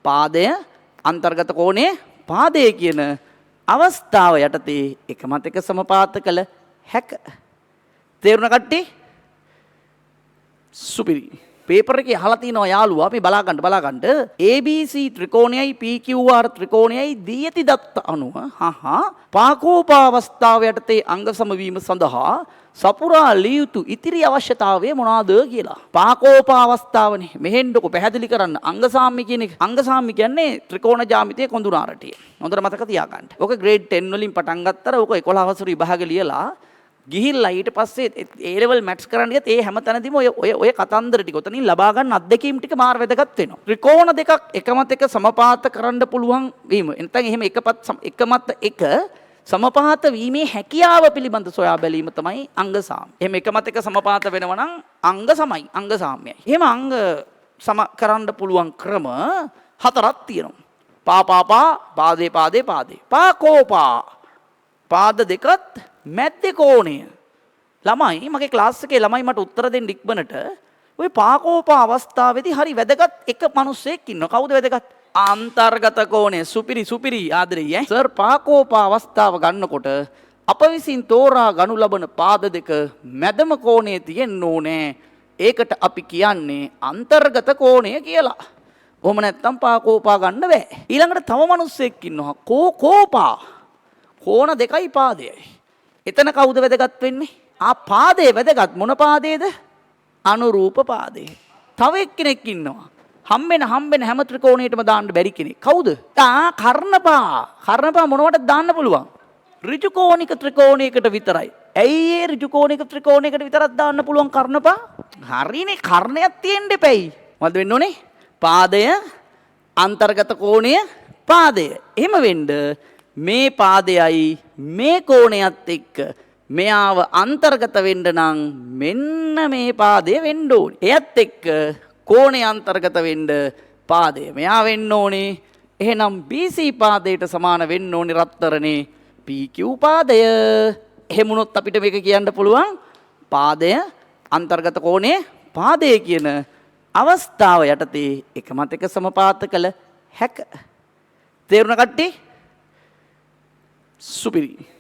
පාදය අන්තර්ගත කෝණය පාදය කියන අවස්ථාව යටතේ එකමත් එක සමපාත කළ හැක. තේරුණ කට්ටිය? සුපිරි. පේපර් එකේ අහලා තිනවා යාළුවා අපි බලා ගන්න ABC ත්‍රිකෝණයයි PQR ත්‍රිකෝණයයි දී ඇති දත්ත අනුව පාකෝපා අවස්ථාව යටතේ අංග සමවීම සඳහා සපුරා ලිය යුතු ඉතිරි අවශ්‍යතාවය මොනවාද කියලා. පාකෝපා අවස්ථාවනේ මෙහෙන්නකො පැහැදිලි කරන්න අංග සාම්‍ය කියන එක. අංග සාම්‍ය කියන්නේ ත්‍රිකෝණ ජ්‍යාමිතියේ කොඳුනාරටිය. හොඳට මතක තියාගන්න. ඔක ග්‍රේඩ් 10 වලින් පටන් ගත්තර ඔක 11 වසර විභාගෙ ලියලා ගිහිල්ලා ඊට පස්සේ A level maths කරන්න ගියත් ඒ හැම තැනදීම ඔය කතන්දර ටික උතනින් ලබා ගන්න අත්දැකීම් ටික මාර වැදගත් වෙනවා. ත්‍රිකෝණ දෙකක් එකමත් එක සමපාත කරන්න පුළුවන් වීම. නැත්නම් එහෙම එකමත් එක සමපාත වීමේ හැකියාව පිළිබඳ සොයා බැලීම තමයි අංග සාම්‍ය. එහෙම එකමත් එක සමපාත වෙනවා නම් අංග සමයි, අංග සාම්‍යයි. එහෙම අංග සම කරන්න පුළුවන් ක්‍රම හතරක් තියෙනවා. පාදේ පාකෝපා පාද දෙකත් මැද්දේ කෝණය. ළමයි මගේ ක්ලාස් එකේ ළමයි මට උත්තර දෙන්න ඉක්මනට ওই පාකෝපා අවස්ථාවේදී හරි වැදගත් එක මිනිහෙක් ඉන්නවා. කවුද වැදගත්? අන්තර්ගත කෝණය. සුපිරි ආදරෙයි ඈ. සර් පාකෝපා අවස්ථාව ගන්නකොට අප විසින් තෝරා ගනු ලබන පාද දෙක මැදම කෝණයේ තියෙන්න ඕනේ. ඒකට අපි කියන්නේ අන්තර්ගත කෝණය කියලා. කොහොම නැත්තම් පාකෝපා ගන්න බෑ. ඊළඟට තව මිනිහෙක් ඉන්නවා කෝපා. කෝණ දෙකයි පාදයයි. එතන කවුද වැදගත් වෙන්නේ? පාදේ වැදගත්. මොන පාදේද? අනුරූප පාදේ. තව එක්කෙනෙක් ඉන්නවා. හම්බෙන හැම ත්‍රිකෝණයකටම දාන්න බැරි කෙනෙක්. කවුද? කර්ණපා මොනවටද දාන්න පුළුවන්? ඍජු කෝණික ත්‍රිකෝණයකට විතරයි. ඇයි ඒ ඍජු කෝණික ත්‍රිකෝණයකට විතරක් දාන්න පුළුවන් කර්ණපා? හරිනේ කර්ණයක් තියෙන්න එපැයි. මොකද වෙන්න ඕනේ? පාදය අන්තර්ගත කෝණය පාදය. එහෙම වෙන්න මේ පාදයයි මේ කෝණයත් එක්ක මෙයාව අන්තර්ගත වෙන්න නම් මෙන්න මේ පාදය වෙන්න ඕනේ. එයත් එක්ක කෝණය අන්තර්ගත වෙන්න පාදය මෙයා වෙන්න ඕනේ. එහෙනම් BC පාදයට සමාන වෙන්න ඕනේ රත්තරනේ PQ පාදය. එහෙම වුණොත් අපිට මේක කියන්න පුළුවන් පාදය අන්තර්ගත කෝණය පාදය කියන අවස්ථාව යටතේ එකමත් එක සමපාත කළ හැක. තේරුණ කට්ටිය? සුපිරි.